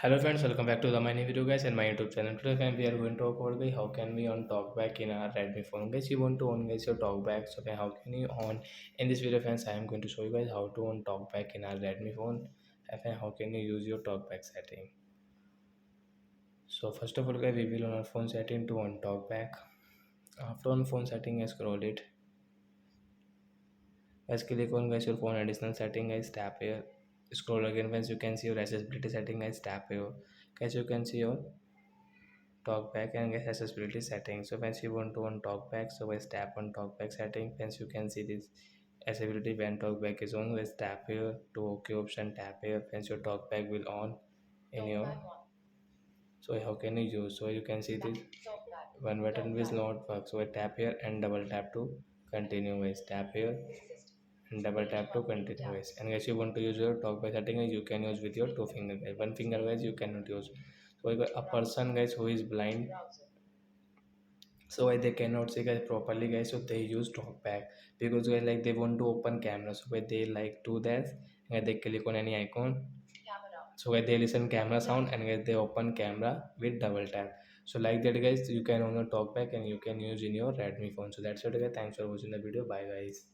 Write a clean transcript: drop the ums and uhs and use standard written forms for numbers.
Hello friends, welcome back to the my new video guys and my YouTube channel. Today friends, we are going to talk about guys how can we on talkback in our Redmi phone. Guys, you want to on guys your talkback, so how can you on in this video friends? I am going to show you guys how to on talkback in our Redmi phone and then how can you use your talkback setting. So first of all guys, we will on our phone setting to on talkback. After on phone setting, I scroll it. Guys, click on guys your phone additional setting, guys tap here. Scroll again guys, you can see your accessibility setting, guys tap here. Guys, you can see your talkback and get accessibility settings. So once you want to on talkback, so let's tap on talkback setting. Once you can see this accessibility when talkback is on, let's tap here to OK option, tap here. Once your talkback will on in your, so how can you use, so you can see this one button will not work, so I tap here and double tap to continue with, tap here and double tap to continue with. And guys, you want to use your talkback setting, you can use with your two finger guys, one finger guys you cannot use. So if a person guys who is blind, so why they cannot see guys properly guys, so they use talkback because guys like they want to open camera, so why they like do that, and they click on any icon, so why they listen camera sound and guys they open camera with double tap. So like that guys, you can own a talkback and you can use in your Redmi phone. So that's it guys, thanks for watching the video, bye guys.